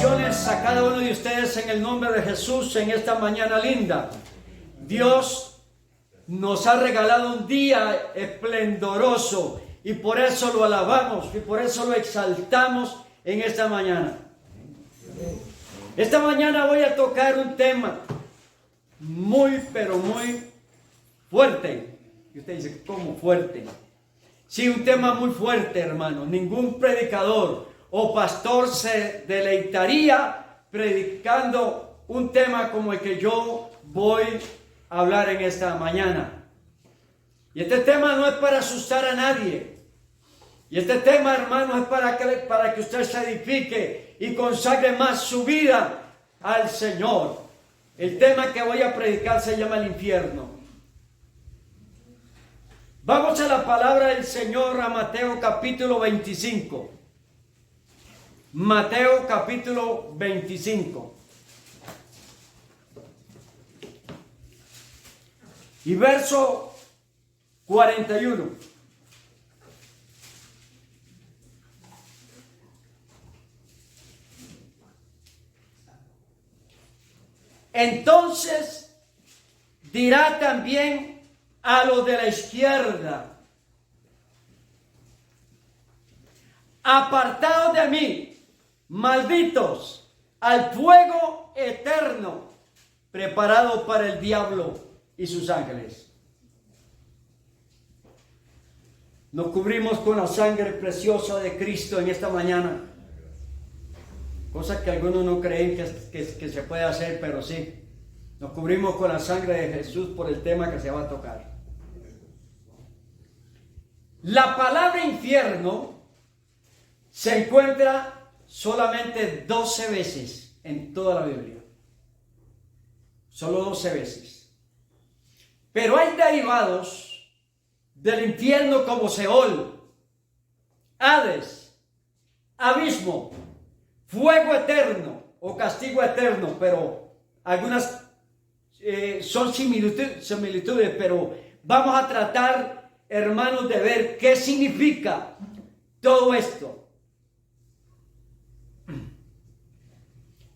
Bendiciones a cada uno de ustedes en el nombre de Jesús en esta mañana linda. Dios nos ha regalado un día esplendoroso y por eso lo alabamos y por eso lo exaltamos en esta mañana. Esta mañana voy a tocar un tema muy, pero muy fuerte. Y usted dice, ¿cómo fuerte? Sí, un tema muy fuerte, hermano. Ningún predicador o pastor se deleitaría predicando un tema como el que yo voy a hablar en esta mañana. Y este tema no es para asustar a nadie. Y este tema, hermano, es para que usted se edifique y consagre más su vida al Señor. El tema que voy a predicar se llama el infierno. Vamos a la palabra del Señor, a Mateo capítulo 25. Mateo capítulo 25. Y verso 41. Entonces dirá también a los de la izquierda: apartados de mí, malditos, al fuego eterno, preparado para el diablo y sus ángeles. Nos cubrimos con la sangre preciosa de Cristo en esta mañana. Cosa que algunos no creen que se puede hacer, pero sí. Nos cubrimos con la sangre de Jesús por el tema que se va a tocar. La palabra infierno se encuentra solamente 12 veces en toda la Biblia. Solo 12 veces. Pero hay derivados del infierno como Seol, Hades, abismo, fuego eterno o castigo eterno, pero algunas son similitudes, pero vamos a tratar, hermanos, de ver qué significa todo esto.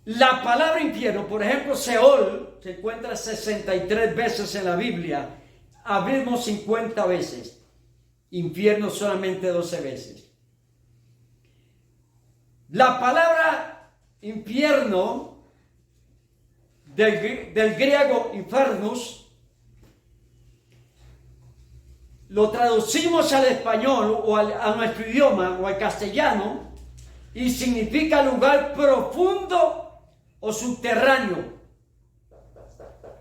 La palabra infierno, por ejemplo, Seol, se encuentra 63 veces en la Biblia, abismo 50 veces, infierno solamente 12 veces. La palabra infierno del griego infernus lo traducimos al español o a nuestro idioma o al castellano y significa lugar profundo o subterráneo.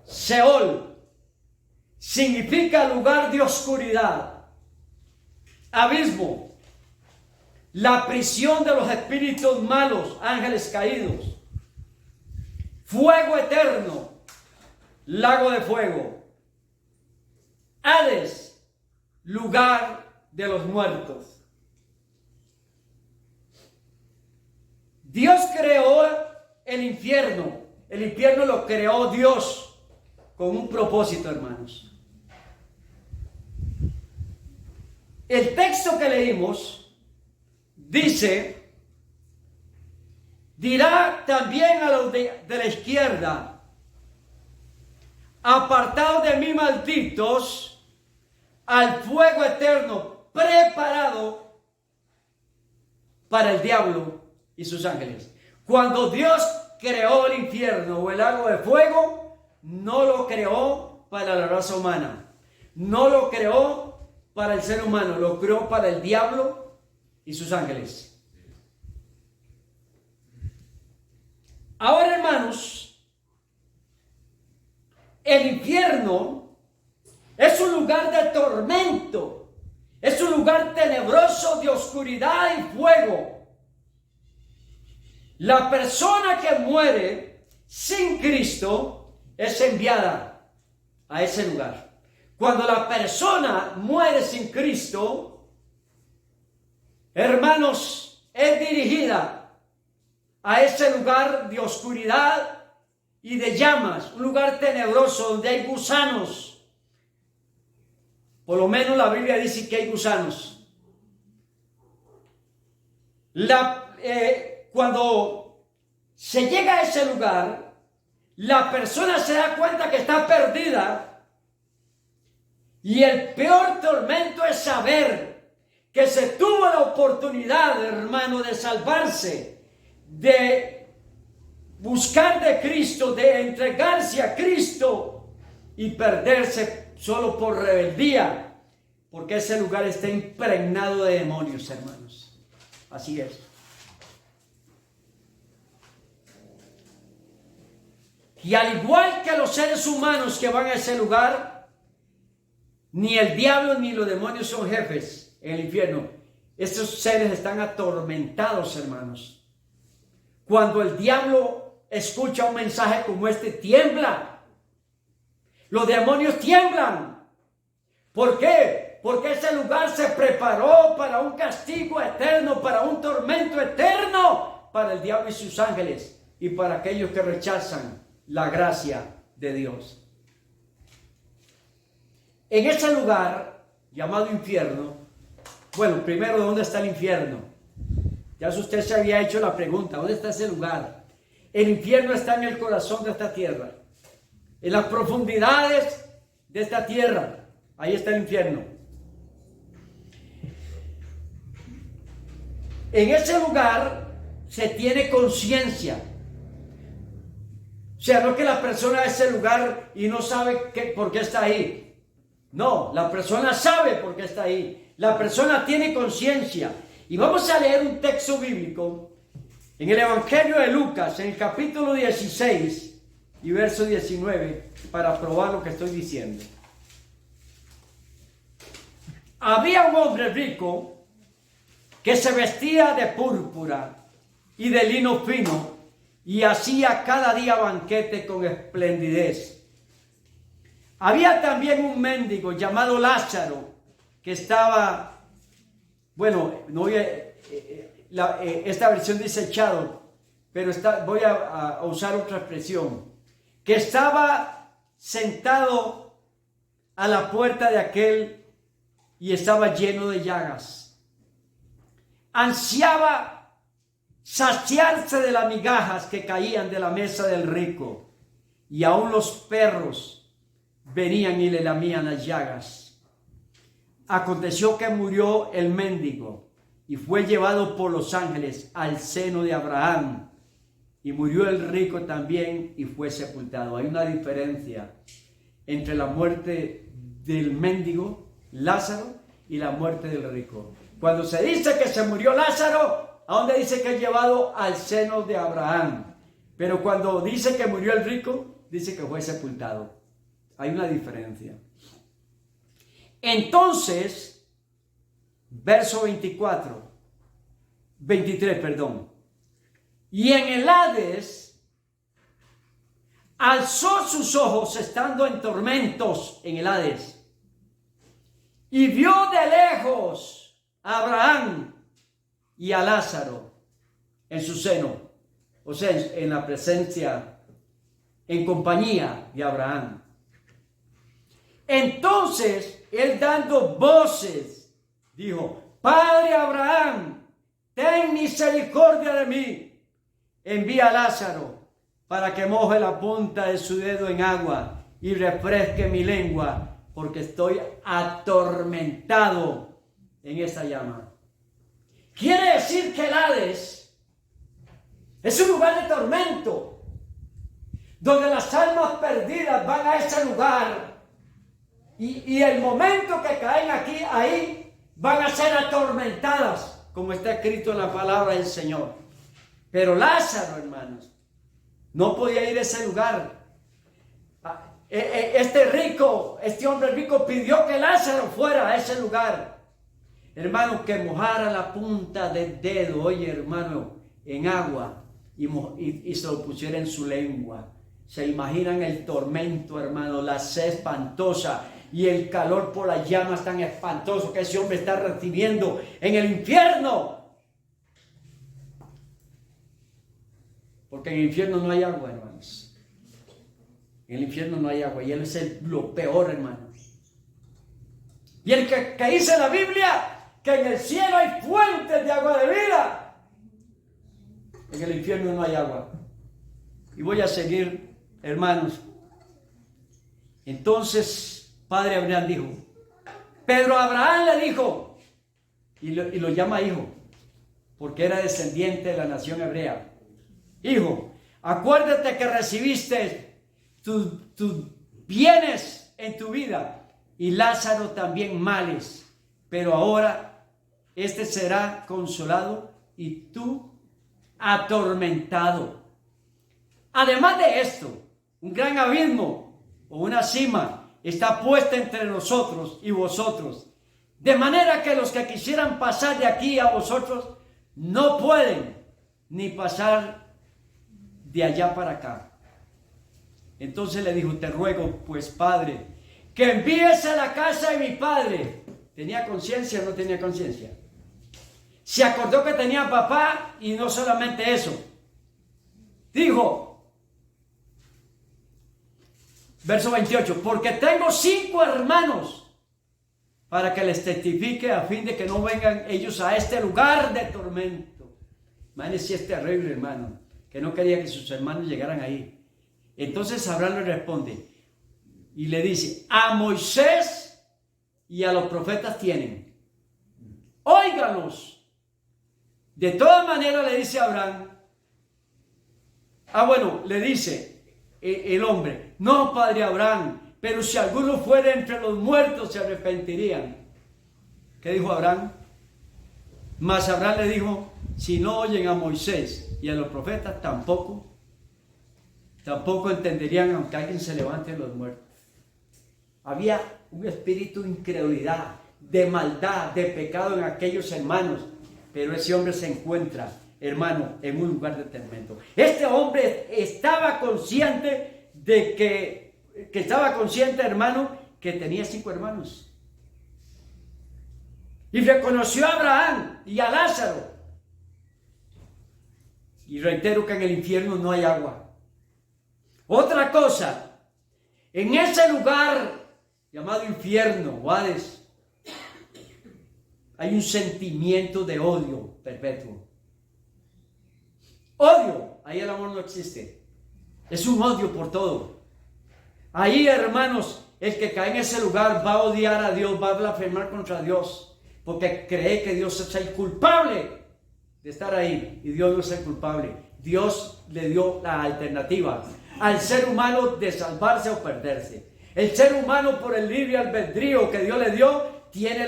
Seol significa lugar de oscuridad. Abismo, la prisión de los espíritus malos, ángeles caídos. Fuego eterno, lago de fuego. Hades, lugar de los muertos. Dios creó el infierno. El infierno lo creó Dios con un propósito, hermanos. El texto que leímos dice: dirá también a los de la izquierda: apartados de mí, malditos, al fuego eterno preparado para el diablo y sus ángeles. Cuando Dios creó el infierno o el lago de fuego, no lo creó para la raza humana, no lo creó para el ser humano, lo creó para el diablo y sus ángeles. Ahora, hermanos, el infierno es un lugar de tormento, es un lugar tenebroso de oscuridad y fuego. La persona que muere sin Cristo es enviada a ese lugar. Cuando la persona muere sin Cristo, hermanos, es dirigida a ese lugar de oscuridad y de llamas, un lugar tenebroso donde hay gusanos. Por lo menos la Biblia dice que hay gusanos. Cuando se llega a ese lugar, la persona se da cuenta que está perdida y el peor tormento es saber que se tuvo la oportunidad, hermano, de salvarse, de buscar de Cristo, de entregarse a Cristo y perderse solo por rebeldía, porque ese lugar está impregnado de demonios, hermanos. Así es. Y al igual que los seres humanos que van a ese lugar, ni el diablo ni los demonios son jefes en el infierno. Estos seres están atormentados, hermanos. Cuando el diablo escucha un mensaje como este, tiembla. Los demonios tiemblan. ¿Por qué? Porque ese lugar se preparó para un castigo eterno, para un tormento eterno, para el diablo y sus ángeles y para aquellos que rechazan la gracia de Dios. En ese lugar llamado infierno, bueno, primero, ¿dónde está el infierno? Ya usted se había hecho la pregunta, ¿dónde está ese lugar? El infierno está en el corazón de esta tierra, en las profundidades de esta tierra. Ahí está el infierno. En ese lugar se tiene conciencia. O sea, no que la persona a ese lugar y no sabe por qué está ahí. No, la persona sabe por qué está ahí. La persona tiene conciencia. Y vamos a leer un texto bíblico en el Evangelio de Lucas, en el capítulo 16 y verso 19, para probar lo que estoy diciendo. Había un hombre rico que se vestía de púrpura y de lino fino, y hacía cada día banquete con esplendidez. Había también un mendigo llamado Lázaro, que estaba, bueno, no voy a, esta versión dice echado, pero voy a usar otra expresión, que estaba sentado a la puerta de aquel y estaba lleno de llagas. Ansiaba saciarse de las migajas que caían de la mesa del rico, y aún los perros venían y le lamían las llagas. Aconteció que murió el mendigo y fue llevado por los ángeles al seno de Abraham, y murió el rico también y fue sepultado. Hay una diferencia entre la muerte del mendigo Lázaro y la muerte del rico. Cuando se dice que se murió Lázaro, ¿a dónde dice que es llevado? Al seno de Abraham. Pero cuando dice que murió el rico, dice que fue sepultado. Hay una diferencia. Entonces, verso 23, perdón. Y en el Hades alzó sus ojos estando en tormentos en el Hades, y vio de lejos a Abraham y a Lázaro en su seno, o sea, en la presencia, en compañía de Abraham. Entonces, él dando voces, dijo: Padre Abraham, ten misericordia de mí, envía a Lázaro para que moje la punta de su dedo en agua y refresque mi lengua, porque estoy atormentado en esa llama. Quiere decir que el Hades es un lugar de tormento, donde las almas perdidas van a ese lugar, y el momento que caen ahí van a ser atormentadas, como está escrito en la palabra del Señor. Pero Lázaro, hermanos, no podía ir a ese lugar. Este hombre rico pidió que Lázaro fuera a ese lugar, hermano, que mojara la punta del dedo, oye, hermano, en agua y se lo pusiera en su lengua. Se imaginan el tormento, hermano, la sed espantosa y el calor por las llamas tan espantoso que ese hombre está recibiendo en el infierno. Porque en el infierno no hay agua, hermanos. En el infierno no hay agua, y él es lo peor, hermanos. Y el que dice la Biblia que en el cielo hay fuentes de agua de vida, en el infierno no hay agua. Y voy a seguir, hermanos. Entonces, padre Abraham dijo, Pedro Abraham le dijo, y lo llama hijo, porque era descendiente de la nación hebrea. Hijo, acuérdate que recibiste tus bienes en tu vida y Lázaro también males, pero ahora este será consolado y tú atormentado. Además de esto, un gran abismo o una cima está puesta entre nosotros y vosotros, de manera que los que quisieran pasar de aquí a vosotros no pueden, ni pasar de allá para acá. Entonces le dijo, te ruego pues, padre, que envíes a la casa de mi padre. ¿Tenía conciencia o no tenía conciencia? Se acordó que tenía papá, y no solamente eso. Dijo, verso 28, porque tengo 5 hermanos, para que les testifique a fin de que no vengan ellos a este lugar de tormento. Imagínense si es terrible, hermano, que no quería que sus hermanos llegaran ahí. Entonces Abraham le responde y le dice, a Moisés y a los profetas tienen, óiganlos. De todas maneras le dice Abraham, le dice el hombre, no, padre Abraham, pero si alguno fuera entre los muertos se arrepentirían. ¿Qué dijo Abraham? Mas Abraham le dijo, si no oyen a Moisés y a los profetas, tampoco entenderían aunque alguien se levante de los muertos. Había un espíritu de incredulidad, de maldad, de pecado en aquellos hermanos, pero ese hombre se encuentra, hermano, en un lugar de tormento. Este hombre estaba consciente de que estaba consciente, hermano, que tenía 5 hermanos. Y reconoció a Abraham y a Lázaro. Y reitero que en el infierno no hay agua. Otra cosa, en ese lugar llamado infierno o Hades, hay un sentimiento de odio perpetuo. Odio, ahí el amor no existe. Es un odio por todo. Ahí, hermanos, el que cae en ese lugar va a odiar a Dios, va a blasfemar contra Dios, porque cree que Dios es el culpable de estar ahí, y Dios no es el culpable. Dios le dio la alternativa al ser humano de salvarse o perderse. El ser humano, por el libre albedrío que Dios le dio, tiene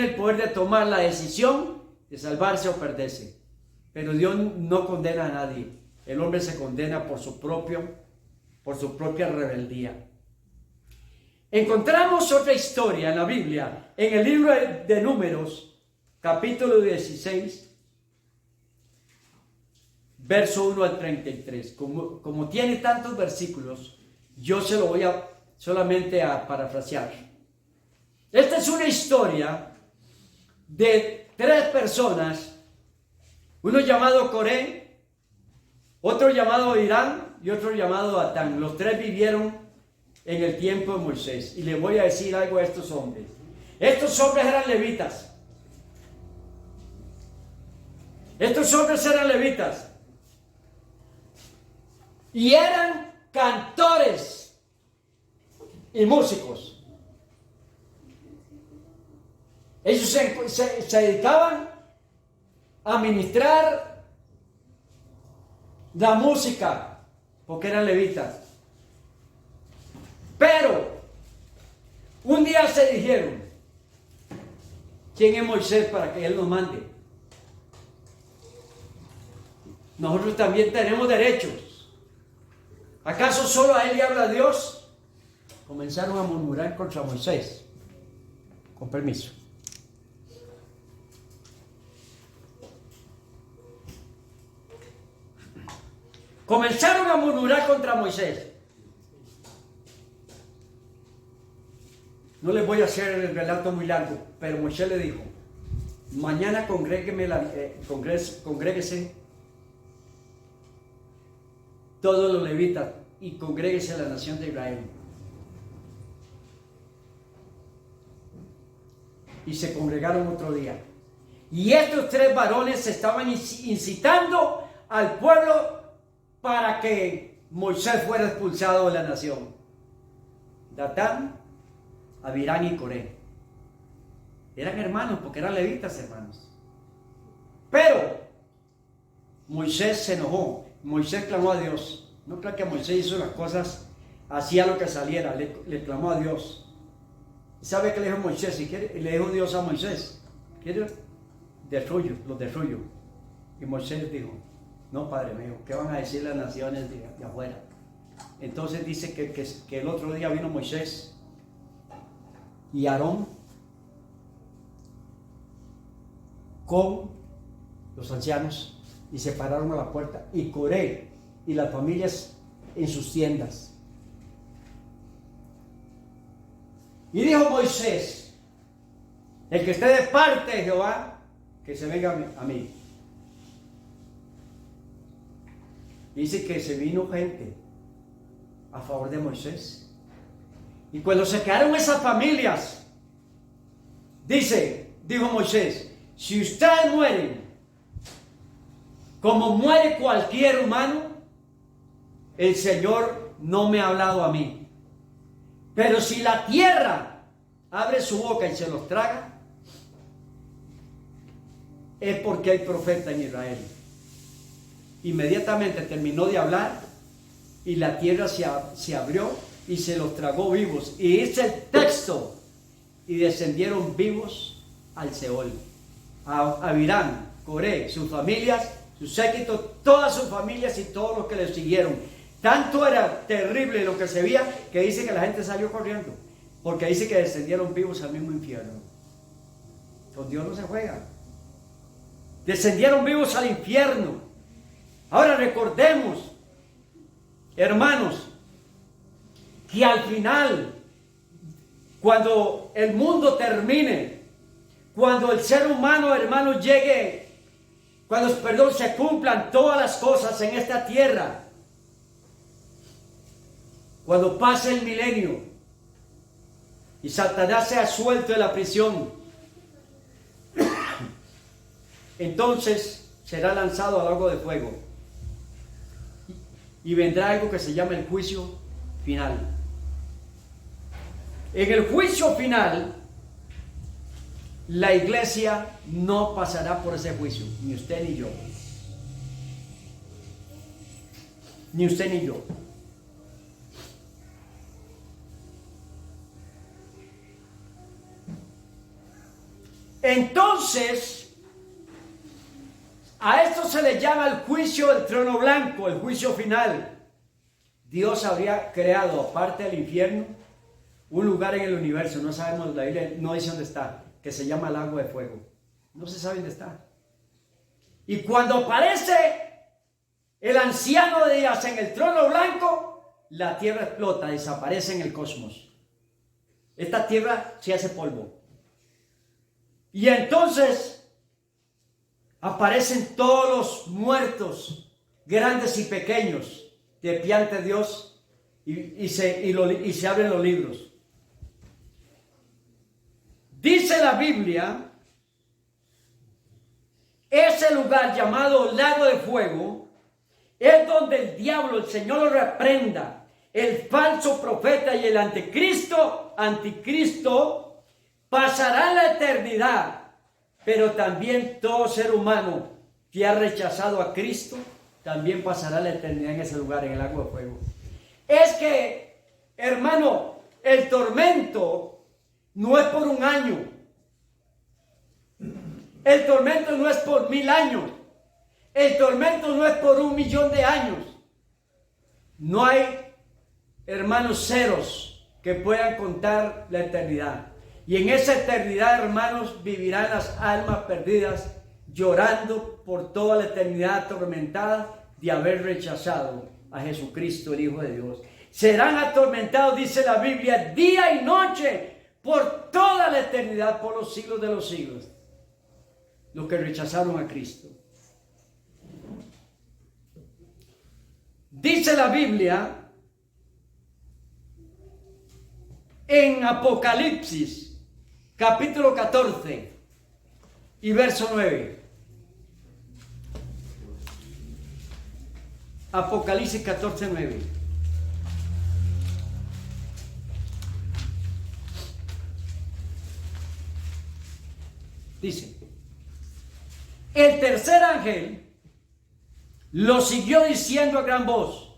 el poder de tomar la decisión de salvarse o perderse. Pero Dios no condena a nadie. El hombre se condena por su propia rebeldía. Encontramos otra historia en la Biblia, en el libro de Números, capítulo 16, verso 1 al 33. Como tiene tantos versículos, yo se lo voy solamente a parafrasear. Esta es una historia de 3 personas, uno llamado Coré, otro llamado Irán y otro llamado Datán. Los 3 vivieron en el tiempo de Moisés. Y les voy a decir algo a estos hombres. Estos hombres eran levitas. Y eran cantores y músicos. Ellos se dedicaban a ministrar la música, porque eran levitas. Pero un día se dijeron, ¿quién es Moisés para que él nos mande? Nosotros también tenemos derechos. ¿Acaso solo a él le habla Dios? Comenzaron a murmurar contra Moisés. Con permiso. Comenzaron a murmurar contra Moisés. No les voy a hacer el relato muy largo, pero Moisés le dijo, mañana congréguese todos los levitas y congréguese a la nación de Israel. Y se congregaron otro día. Y estos 3 varones estaban incitando al pueblo para que Moisés fuera expulsado de la nación. Datán, Abirán y Coré. Eran hermanos porque eran levitas, hermanos. Pero Moisés se enojó. Moisés clamó a Dios. No creo que Moisés hizo las cosas, hacía lo que saliera, le clamó a Dios. ¿Sabe qué le dijo Moisés? Si quiere, le dijo Dios a Moisés: ¿quiere? Los destruyo. Y Moisés dijo: no, padre mío, ¿qué van a decir las naciones de afuera? Entonces dice que el otro día vino Moisés y Aarón con los ancianos y se pararon a la puerta, y Coré y las familias en sus tiendas. Y dijo Moisés: el que esté de parte de Jehová, que se venga a mí. Dice que se vino gente a favor de Moisés. Y cuando se quedaron esas familias, dijo Moisés: si ustedes mueren como muere cualquier humano, el Señor no me ha hablado a mí. Pero si la tierra abre su boca y se los traga, es porque hay profeta en Israel. Inmediatamente terminó de hablar y la tierra se abrió y se los tragó vivos. Y dice el texto: y descendieron vivos al Seol. Abirán, Coré, sus familias, sus séquitos, todas sus familias y todos los que le siguieron. Tanto era terrible lo que se veía que dice que la gente salió corriendo, porque dice que descendieron vivos al mismo infierno. Con Dios no se juega. Descendieron vivos al infierno. Ahora recordemos, hermanos, que al final, cuando el mundo termine, cuando el ser humano, hermanos, llegue, cuando, se cumplan todas las cosas en esta tierra, cuando pase el milenio y Satanás sea suelto de la prisión, entonces será lanzado al lago de fuego y vendrá algo que se llama el juicio final. En el juicio final, la iglesia no pasará por ese juicio, ni usted ni yo. Ni usted ni yo. Entonces, a esto se le llama el juicio del trono blanco, el juicio final. Dios habría creado, aparte del infierno, un lugar en el universo, no sabemos, la Biblia no dice dónde está, que se llama lago de fuego. No se sabe dónde está. Y cuando aparece el anciano de días en el trono blanco, la tierra explota, desaparece en el cosmos. Esta tierra se hace polvo. Y entonces aparecen todos los muertos, grandes y pequeños, de pie ante Dios, y se abren los libros. Dice la Biblia, ese lugar llamado lago de fuego es donde el diablo, el Señor lo reprenda, el falso profeta y el anticristo pasará la eternidad, pero también todo ser humano que ha rechazado a Cristo también pasará la eternidad en ese lugar, en el lago de fuego. Es que, hermano, el tormento no es por un año. El tormento no es por 1000 años. El tormento no es por 1.000.000 de años. No hay, hermanos, ceros que puedan contar la eternidad. Y en esa eternidad, hermanos, vivirán las almas perdidas llorando por toda la eternidad atormentada de haber rechazado a Jesucristo, el Hijo de Dios. Serán atormentados, dice la Biblia, día y noche por toda la eternidad, por los siglos de los siglos, los que rechazaron a Cristo. Dice la Biblia en Apocalipsis, capítulo 14 y verso 9. Apocalipsis 14:9. Dice, el tercer ángel lo siguió diciendo a gran voz: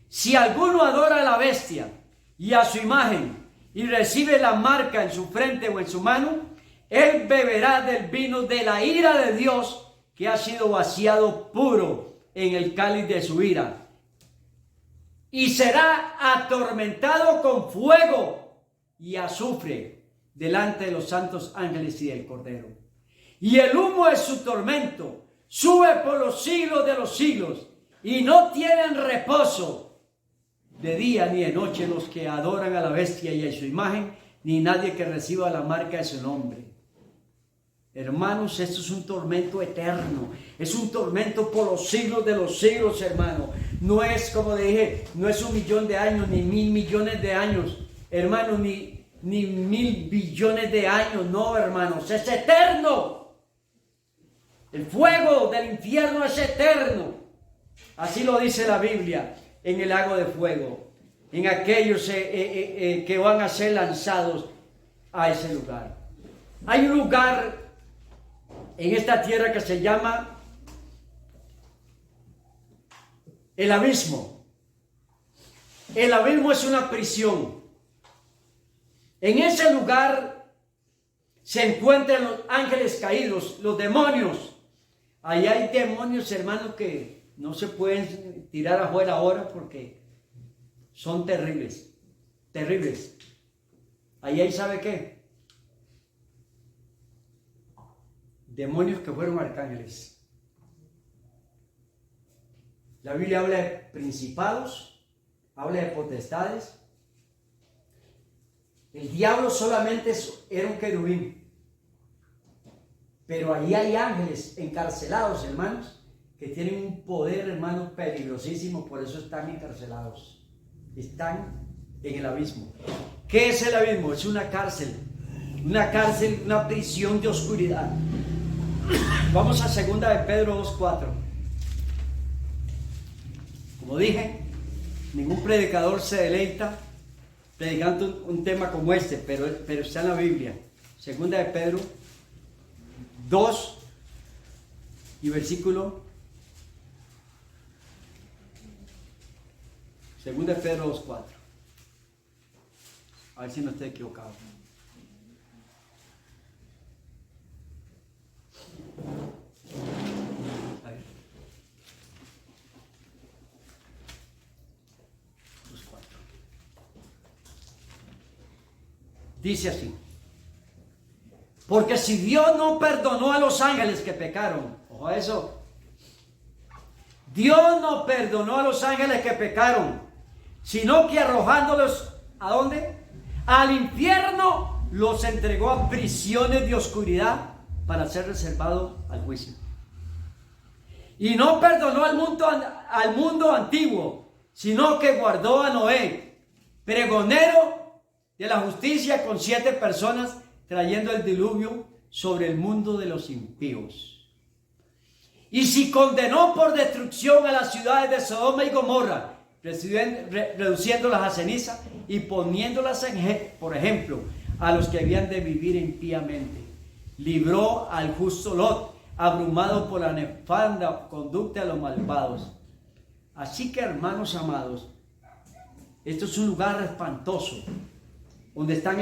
si alguno adora a la bestia y a su imagen y recibe la marca en su frente o en su mano, él beberá del vino de la ira de Dios, que ha sido vaciado puro en el cáliz de su ira, y será atormentado con fuego y azufre delante de los santos ángeles y del Cordero. Y el humo de su tormento sube por los siglos de los siglos, y no tienen reposo de día ni de noche los que adoran a la bestia y a su imagen, ni nadie que reciba la marca de su nombre. Hermanos, esto es un tormento eterno, es un tormento por los siglos de los siglos, hermano. No es, como le dije, no es 1.000.000 de años, ni 1.000 millones de años, hermano, ni 1.000 billones de años, no, hermanos, es eterno. El fuego del infierno es eterno. Así lo dice la Biblia, en el lago de fuego, en aquellos que van a ser lanzados a ese lugar. Hay un lugar en esta tierra que se llama el abismo. El abismo es una prisión. En ese lugar se encuentran los ángeles caídos, los demonios. Ahí hay demonios, hermanos, que no se pueden tirar afuera ahora porque son terribles, terribles. Ahí hay, ¿sabe qué? Demonios que fueron arcángeles. La Biblia habla de principados, habla de potestades. El diablo solamente era un querubín. Pero ahí hay ángeles encarcelados, hermanos, que tienen un poder, hermanos, peligrosísimo. Por eso están encarcelados. Están en el abismo. ¿Qué es el abismo? Es una cárcel, una prisión de oscuridad. Vamos a 2 de Pedro 2:4. Como dije, ningún predicador se deleita predicando un tema como este, pero está en la Biblia. 2 de Pedro 2 y versículo 2 de Pedro 2:4. A ver si no estoy equivocado. A ver. 2:4. Dice así: porque si Dios no perdonó a los ángeles que pecaron, ojo a eso, Dios no perdonó a los ángeles que pecaron, sino que arrojándolos, ¿a dónde? Al infierno, los entregó a prisiones de oscuridad para ser reservado al juicio. Y no perdonó al mundo antiguo, sino que guardó a Noé, pregonero de la justicia, con 7 personas, trayendo el diluvio sobre el mundo de los impíos. Y si condenó por destrucción a las ciudades de Sodoma y Gomorra, reduciéndolas a ceniza y poniéndolas por ejemplo a los que habían de vivir impíamente, libró al justo Lot, abrumado por la nefanda conducta de los malvados. Así que, hermanos amados, esto es un lugar espantoso, donde están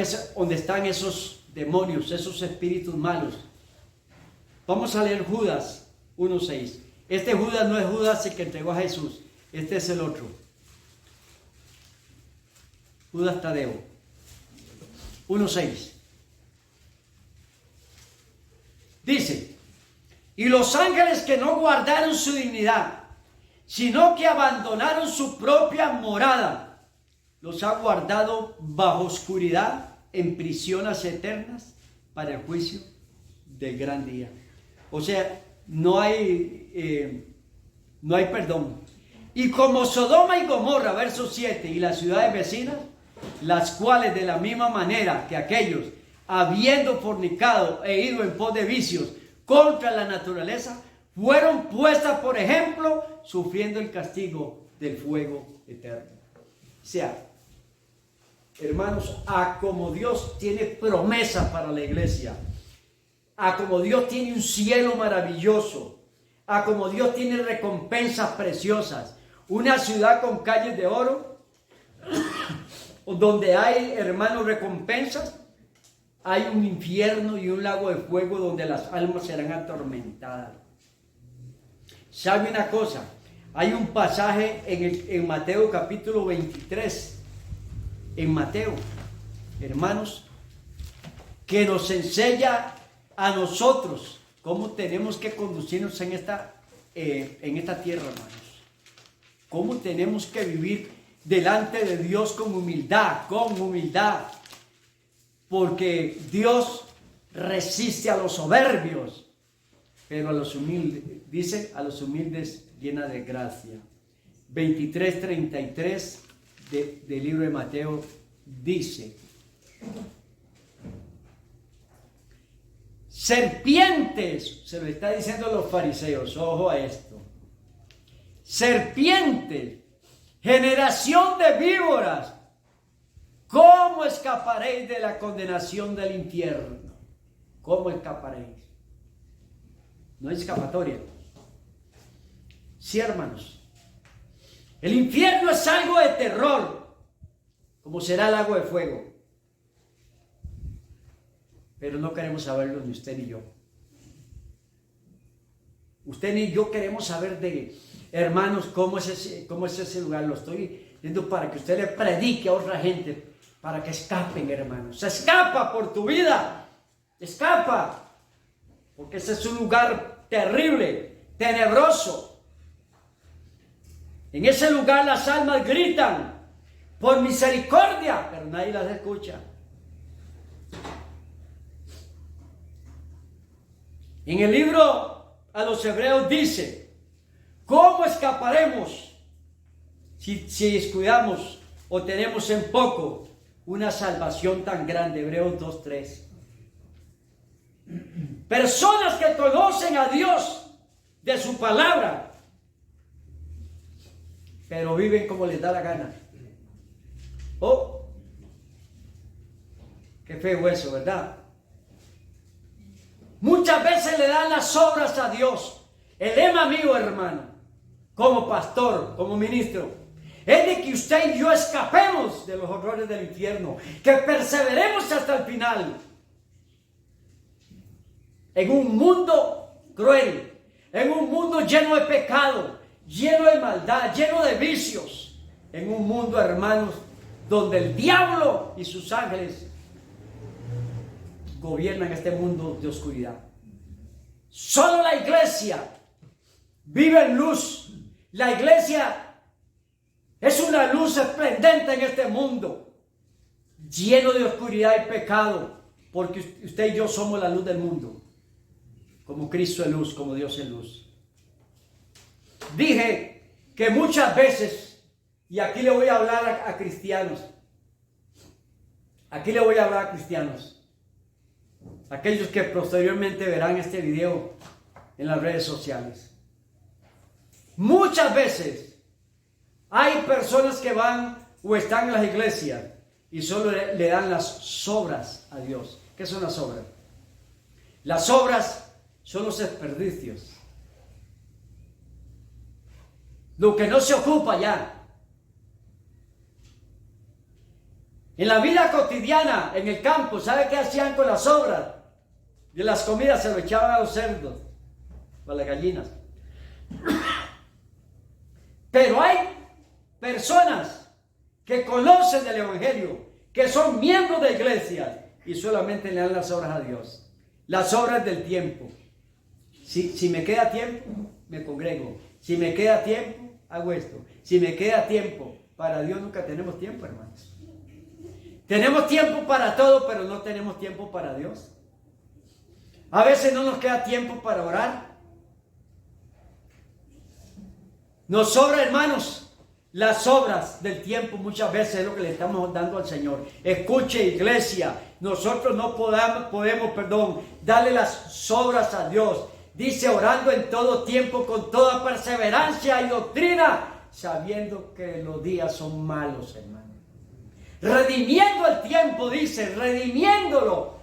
esos demonios, esos espíritus malos. Vamos a leer Judas 1:6. Este Judas no es Judas el que entregó a Jesús, este es el otro. Judas Tadeo 1:6. Dice: y los ángeles que no guardaron su dignidad, sino que abandonaron su propia morada, los ha guardado bajo oscuridad en prisiones eternas para el juicio del gran día. O sea, no hay perdón. Y como Sodoma y Gomorra, verso 7, y las ciudades vecinas, las cuales de la misma manera que aquellos, habiendo fornicado e ido en pos de vicios contra la naturaleza, fueron puestas por ejemplo, sufriendo el castigo del fuego eterno. O sea, hermanos, a como Dios tiene promesa para la iglesia, a como Dios tiene un cielo maravilloso, a como Dios tiene recompensas preciosas, una ciudad con calles de oro, donde hay, hermanos, recompensas, hay un infierno y un lago de fuego donde las almas serán atormentadas. ¿Sabe una cosa? Hay un pasaje en Mateo capítulo 23, en Mateo, hermanos, que nos enseña a nosotros cómo tenemos que conducirnos en esta tierra, hermanos. Cómo tenemos que vivir delante de Dios con humildad. Porque Dios resiste a los soberbios, pero a los humildes, dice, a los humildes llena de gracia. 23:33 del libro de Mateo dice: serpientes, se lo está diciendo a los fariseos, ojo a esto, serpientes, generación de víboras, ¿cómo escaparéis de la condenación del infierno? ¿Cómo escaparéis? No hay escapatoria. Sí, hermanos. El infierno es algo de terror, como será el lago de fuego. Pero no queremos saberlo ni usted ni yo. Usted ni yo queremos saber de, hermanos, cómo es ese lugar. Lo estoy diciendo para que usted le predique a otra gente, para que escapen, hermanos. Se escapa por tu vida. Escapa. Porque ese es un lugar terrible, tenebroso. En ese lugar las almas gritan por misericordia, pero nadie las escucha. En el libro a los Hebreos dice: ¿cómo escaparemos si descuidamos o tenemos en poco una salvación tan grande? Hebreos 2:3. Personas que conocen a Dios de su palabra, pero viven como les da la gana. Oh, qué feo eso, ¿verdad? Muchas veces le dan las obras a Dios. El lema mío, hermano, como pastor, como ministro, es de que usted y yo escapemos de los horrores del infierno, que perseveremos hasta el final. En un mundo cruel, en un mundo lleno de pecado, lleno de maldad, lleno de vicios, en un mundo, hermanos, donde el diablo y sus ángeles gobiernan este mundo de oscuridad. Solo la iglesia vive en luz. La iglesia es una luz esplendente en este mundo, lleno de oscuridad y pecado, porque usted y yo somos la luz del mundo, como Cristo es luz, como Dios es luz. Dije que muchas veces, y aquí le voy a hablar a cristianos, aquellos que posteriormente verán este video en las redes sociales. Muchas veces hay personas que van o están en las iglesias y solo le dan las sobras a Dios. ¿Qué son las obras? Las obras son los desperdicios. Lo que no se ocupa ya. En la vida cotidiana, en el campo, ¿sabe qué hacían con las sobras? De las comidas se lo echaban a los cerdos, a las gallinas. Pero hay personas que conocen del Evangelio, que son miembros de iglesias y solamente le dan las obras a Dios. Las obras del tiempo. Si me queda tiempo, me congrego. Si me queda tiempo, hago esto. Si me queda tiempo, para Dios nunca tenemos tiempo, hermanos. Tenemos tiempo para todo, pero no tenemos tiempo para Dios. A veces no nos queda tiempo para orar. Nos sobra, hermanos, las obras del tiempo. Muchas veces es lo que le estamos dando al Señor. Escuche, iglesia, nosotros no podemos darle las sobras a Dios. Dice, orando en todo tiempo con toda perseverancia y doctrina, sabiendo que los días son malos, hermano. Redimiendo el tiempo, dice, redimiéndolo.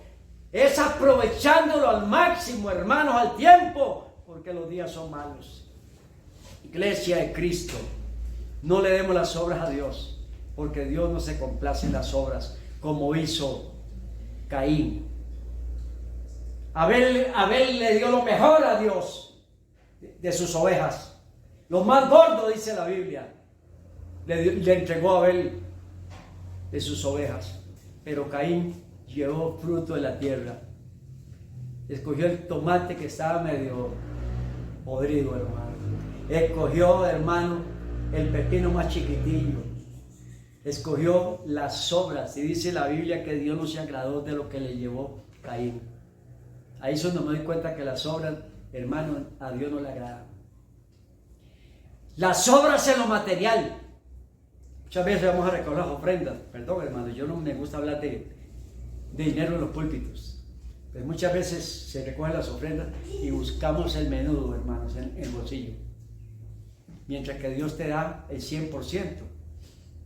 Es aprovechándolo al máximo, hermanos, al tiempo, porque los días son malos. Iglesia de Cristo, no le demos las obras a Dios, porque Dios no se complace en las obras, como hizo Caín. Abel le dio lo mejor a Dios de sus ovejas, lo más gordo, dice la Biblia, le entregó a Abel de sus ovejas, pero Caín llevó fruto de la tierra, escogió el tomate que estaba medio podrido, hermano, escogió, hermano, el pepino más chiquitillo, escogió las sobras, y dice la Biblia que Dios no se agradó de lo que le llevó Caín. Ahí es donde me doy cuenta que las obras, hermano, a Dios no le agradan. Las obras en lo material. Muchas veces vamos a recoger las ofrendas. Perdón, hermano, yo no me gusta hablar de dinero en los púlpitos. Pero muchas veces se recogen las ofrendas y buscamos el menudo, hermanos, en el bolsillo. Mientras que Dios te da el 100%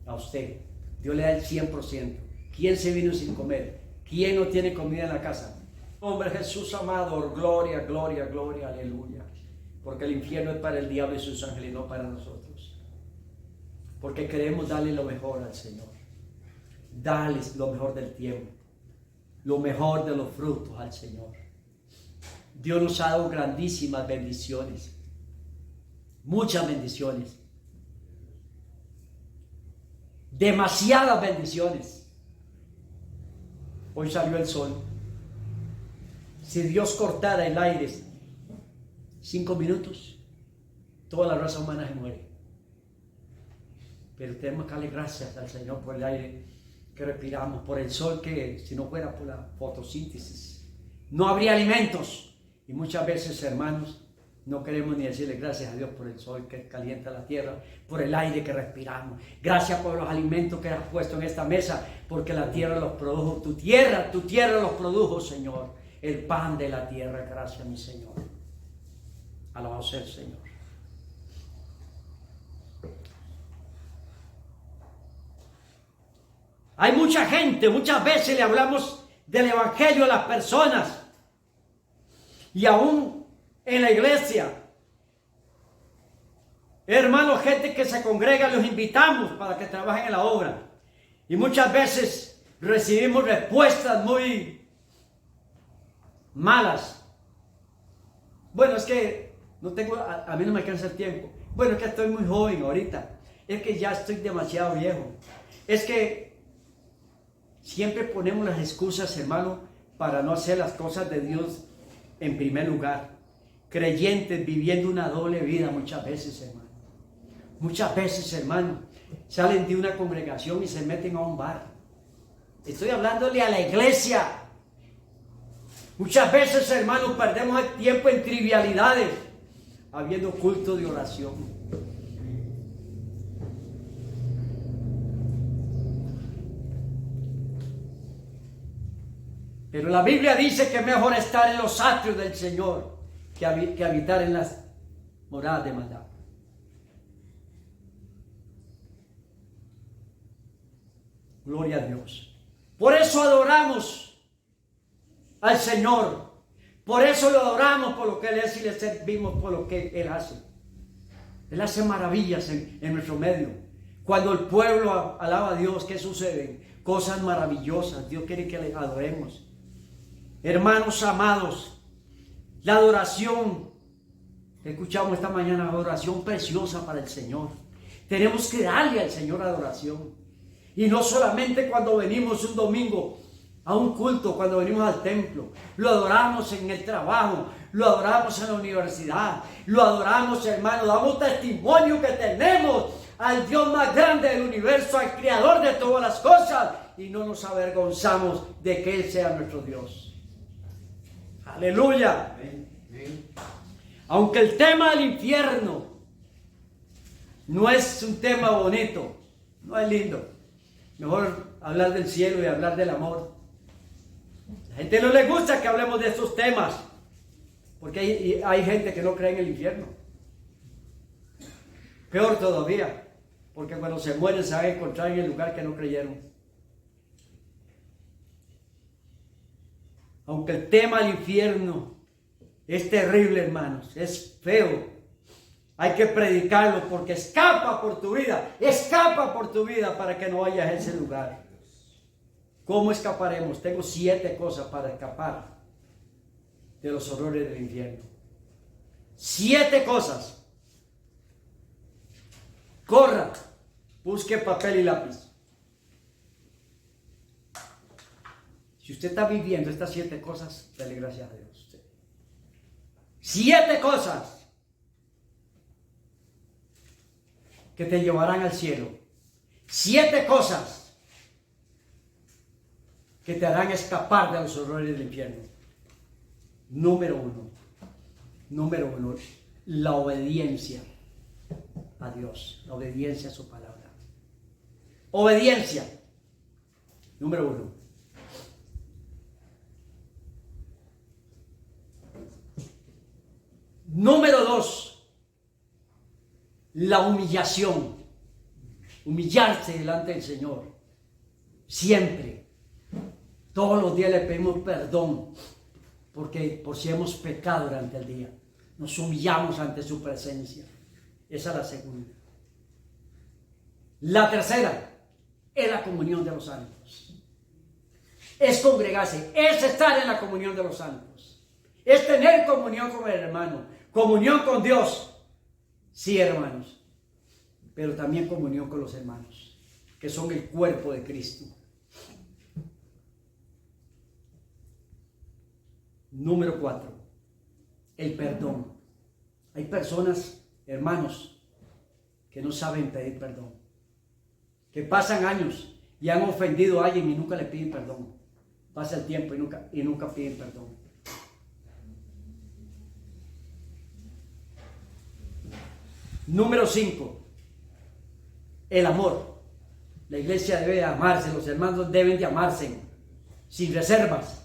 a usted. Dios le da el 100%. ¿Quién se vino sin comer? ¿Quién no tiene comida en la casa? Hombre, Jesús amado, gloria, gloria, gloria, aleluya. Porque el infierno es para el diablo y sus ángeles, no para nosotros. Porque queremos darle lo mejor al Señor. Dale lo mejor del tiempo, lo mejor de los frutos al Señor. Dios nos ha dado grandísimas bendiciones, muchas bendiciones, demasiadas bendiciones. Hoy salió el sol. Si Dios cortara el aire 5 minutos, toda la raza humana se muere. Pero tenemos que darle gracias al Señor por el aire que respiramos, por el sol que, si no fuera por la fotosíntesis, no habría alimentos. Y muchas veces, hermanos, no queremos ni decirle gracias a Dios por el sol que calienta la tierra, por el aire que respiramos. Gracias por los alimentos que has puesto en esta mesa, porque la tierra los produjo. Tu tierra los produjo, Señor. El pan de la tierra, gracias, mi Señor. Alabado sea el Señor. Hay mucha gente, muchas veces le hablamos del evangelio a las personas, y aún en la iglesia, hermanos, gente que se congrega, los invitamos para que trabajen en la obra, y muchas veces recibimos respuestas muy malas. Bueno, es que no tengo, a mí no me alcanza el tiempo. Bueno, es que estoy muy joven ahorita. Es que ya estoy demasiado viejo. Es que siempre ponemos las excusas, hermano, para no hacer las cosas de Dios en primer lugar. Creyentes viviendo una doble vida muchas veces, hermano. Muchas veces, hermano, salen de una congregación y se meten a un bar. Estoy hablándole a la iglesia. Muchas veces, hermanos, perdemos el tiempo en trivialidades, habiendo culto de oración. Pero la Biblia dice que es mejor estar en los atrios del Señor que habitar en las moradas de maldad. Gloria a Dios. Por eso adoramos al Señor. Por eso lo adoramos por lo que Él es y le servimos por lo que Él hace. Él hace maravillas en nuestro medio. Cuando el pueblo alaba a Dios, ¿qué sucede? Cosas maravillosas. Dios quiere que le adoremos. Hermanos amados, la adoración, escuchamos esta mañana, adoración preciosa para el Señor. Tenemos que darle al Señor adoración. Y no solamente cuando venimos un domingo a un culto, cuando venimos al templo, lo adoramos en el trabajo, lo adoramos en la universidad, lo adoramos, hermano, damos testimonio que tenemos al Dios más grande del universo, al Creador de todas las cosas, y no nos avergonzamos de que Él sea nuestro Dios. Aleluya. Aunque el tema del infierno no es un tema bonito, no es lindo, mejor hablar del cielo y hablar del amor. A la gente no le gusta que hablemos de estos temas, Porque hay gente que no cree en el infierno. Peor todavía, porque cuando se mueren se van a encontrar en el lugar que no creyeron. Aunque el tema del infierno es terrible, hermanos, es feo, hay que predicarlo porque escapa por tu vida para que no vayas a ese lugar. ¿Cómo escaparemos? Tengo 7 cosas para escapar de los horrores del infierno. 7 cosas. Corra, busque papel y lápiz. Si usted está viviendo estas 7 cosas, dale gracias a Dios. 7 cosas que te llevarán al cielo. 7 cosas que te harán escapar de los horrores del infierno. Número uno, la obediencia a Dios, la obediencia a su palabra. Obediencia. Número 1. Número 2, la humillación. Humillarse delante del Señor. Siempre. Todos los días le pedimos perdón por si hemos pecado durante el día. Nos humillamos ante su presencia. Esa es la segunda. La tercera es la comunión de los santos. Es congregarse, es estar en la comunión de los santos. Es tener comunión con el hermano, comunión con Dios. Sí, hermanos, pero también comunión con los hermanos, que son el cuerpo de Cristo. Número 4, el perdón. Hay personas, hermanos, que no saben pedir perdón, que pasan años y han ofendido a alguien y nunca le piden perdón. Pasa el tiempo y nunca piden perdón. Número 5, el amor. La iglesia debe amarse, los hermanos deben de amarse, sin reservas.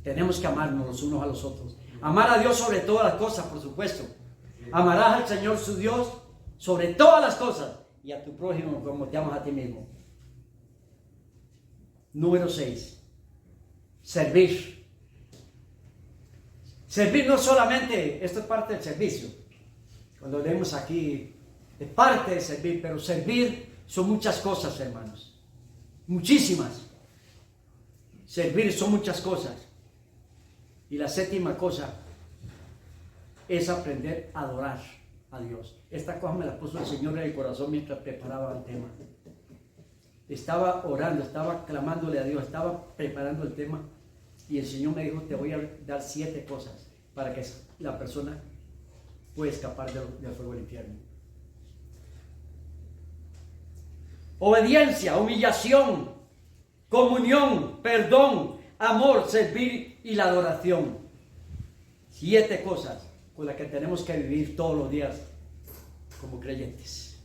Tenemos que amarnos los unos a los otros. Amar a Dios sobre todas las cosas, por supuesto. Amarás al Señor su Dios sobre todas las cosas y a tu prójimo como te amas a ti mismo. Número 6, servir. Servir no solamente, esto es parte del servicio. Cuando leemos aquí, es parte de servir, pero servir son muchas cosas, hermanos. Muchísimas. Servir son muchas cosas. Y la 7ª cosa es aprender a adorar a Dios. Esta cosa me la puso el Señor en el corazón mientras preparaba el tema. Estaba orando, estaba clamándole a Dios, estaba preparando el tema y el Señor me dijo, te voy a dar 7 cosas para que la persona pueda escapar del fuego del infierno. Obediencia, humillación, comunión, perdón, amor, servir y la adoración. 7 cosas con las que tenemos que vivir todos los días como creyentes.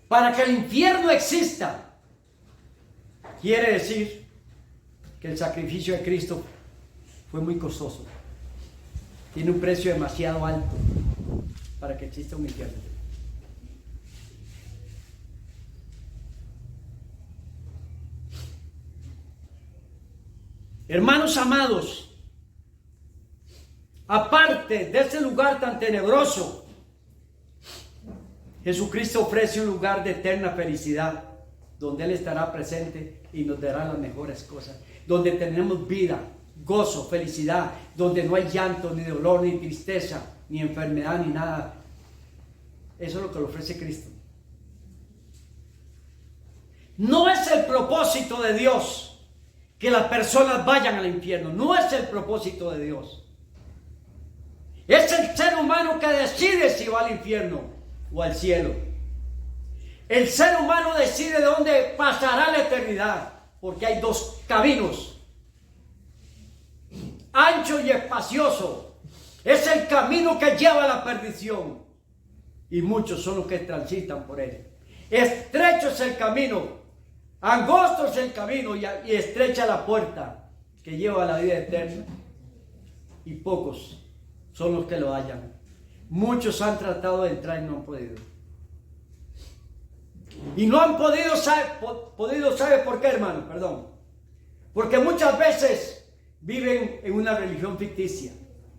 Para que el infierno exista, quiere decir que el sacrificio de Cristo fue muy costoso. Tiene un precio demasiado alto para que exista un infierno. Hermanos amados, aparte de ese lugar tan tenebroso, Jesucristo ofrece un lugar de eterna felicidad, donde Él estará presente y nos dará las mejores cosas, donde tenemos vida, gozo, felicidad, donde no hay llanto, ni dolor, ni tristeza, ni enfermedad, ni nada. Eso es lo que le ofrece Cristo. No es el propósito de Dios que las personas vayan al infierno. No es el propósito de Dios. Es el ser humano que decide si va al infierno o al cielo. El ser humano decide dónde pasará la eternidad, porque hay 2 caminos, ancho y espacioso. Es el camino que lleva a la perdición y muchos son los que transitan por él. Estrecho es el camino Angosto es el camino y estrecha la puerta que lleva a la vida eterna. Y pocos son los que lo hallan. Muchos han tratado de entrar y no han podido. Y no han podido, ¿sabe por qué, hermano? Perdón. Porque muchas veces viven en una religión ficticia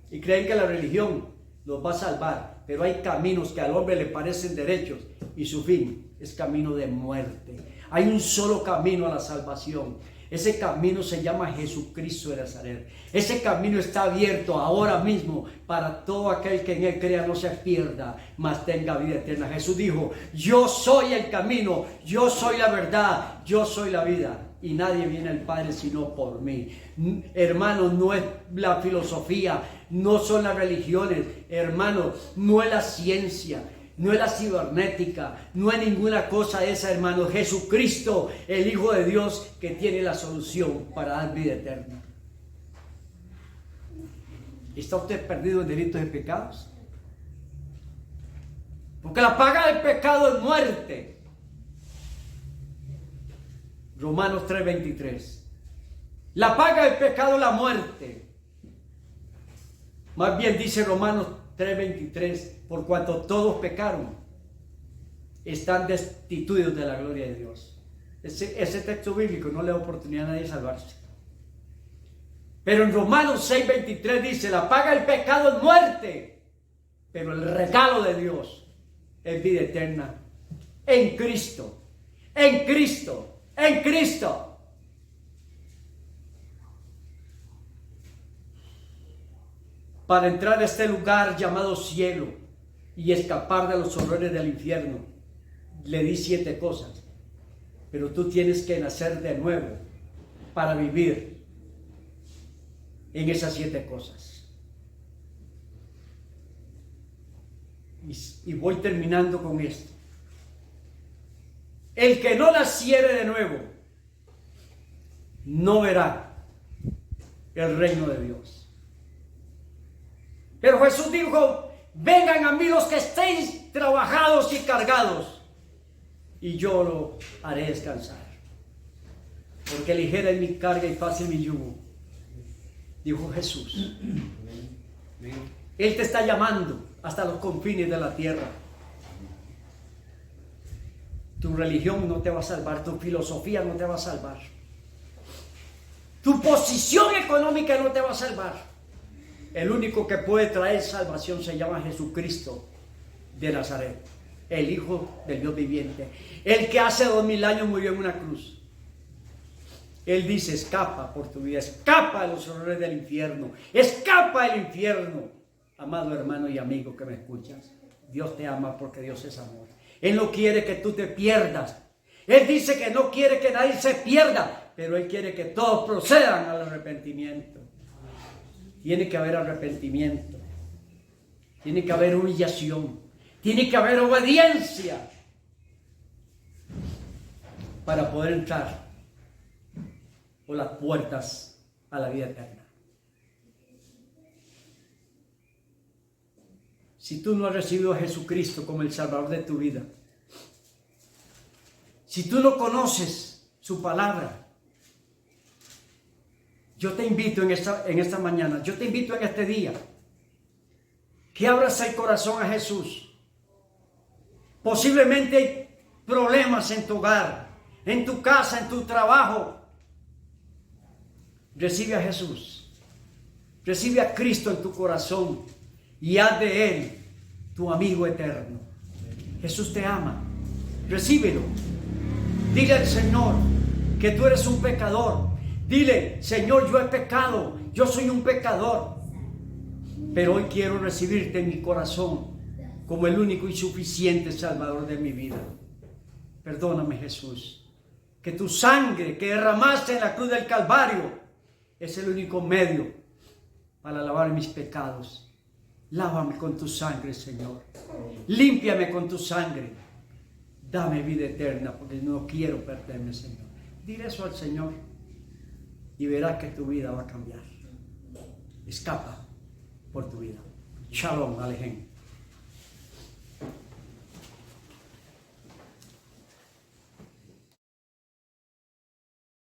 y creen que la religión los va a salvar. Pero hay caminos que al hombre le parecen derechos y su fin es camino de muerte. Hay un solo camino a la salvación. Ese camino se llama Jesucristo de Nazaret. Ese camino está abierto ahora mismo para todo aquel que en Él crea, no se pierda, mas tenga vida eterna. Jesús dijo: yo soy el camino, yo soy la verdad, yo soy la vida. Y nadie viene al Padre sino por mí. Hermanos, no es la filosofía, no son las religiones, hermanos, no es la ciencia, no es la cibernética, no es ninguna cosa de esa, hermano. Jesucristo, el Hijo de Dios, que tiene la solución para dar vida eterna. ¿Está usted perdido en delitos y pecados? Porque la paga del pecado es muerte. Romanos 3:23. La paga del pecado es la muerte. Más bien dice Romanos 3:23, por cuanto todos pecaron, están destituidos de la gloria de Dios. Ese texto bíblico no le da oportunidad a nadie de salvarse. Pero en Romanos 6:23 dice: la paga del pecado es muerte, pero el regalo de Dios es vida eterna en Cristo, en Cristo, en Cristo. Para entrar a este lugar llamado cielo y escapar de los horrores del infierno, le di 7 cosas. Pero tú tienes que nacer de nuevo para vivir en esas 7 cosas. Y voy terminando con esto. El que no naciere de nuevo no verá el reino de Dios. Pero Jesús dijo: vengan a mí los que estéis trabajados y cargados, y yo lo haré descansar. Porque ligera es mi carga y fácil mi yugo, dijo Jesús. Él te está llamando hasta los confines de la tierra. Tu religión no te va a salvar, tu filosofía no te va a salvar, tu posición económica no te va a salvar. El único que puede traer salvación se llama Jesucristo de Nazaret, el Hijo del Dios viviente, el que hace 2000 años murió en una cruz. Él dice: escapa por tu vida, escapa de los horrores del infierno, escapa del infierno. Amado hermano y amigo que me escuchas, Dios te ama porque Dios es amor. Él no quiere que tú te pierdas. Él dice que no quiere que nadie se pierda, pero Él quiere que todos procedan al arrepentimiento. Tiene que haber arrepentimiento, tiene que haber humillación, tiene que haber obediencia para poder entrar por las puertas a la vida eterna. Si tú no has recibido a Jesucristo como el Salvador de tu vida, si tú no conoces su palabra, yo te invito en esta mañana, yo te invito en este día, que abras el corazón a Jesús. Posiblemente hay problemas en tu hogar, en tu casa, en tu trabajo. Recibe a Jesús, recibe a Cristo en tu corazón y haz de Él tu amigo eterno. Jesús te ama, recíbelo. Dile al Señor que tú eres un pecador. Dile: Señor, yo he pecado, yo soy un pecador, pero hoy quiero recibirte en mi corazón como el único y suficiente Salvador de mi vida. Perdóname, Jesús, que tu sangre que derramaste en la cruz del Calvario es el único medio para lavar mis pecados. Lávame con tu sangre, Señor. Límpiame con tu sangre. Dame vida eterna, porque no quiero perderme, Señor. Dile eso al Señor y verás que tu vida va a cambiar. Escapa por tu vida. Shalom, Alejem.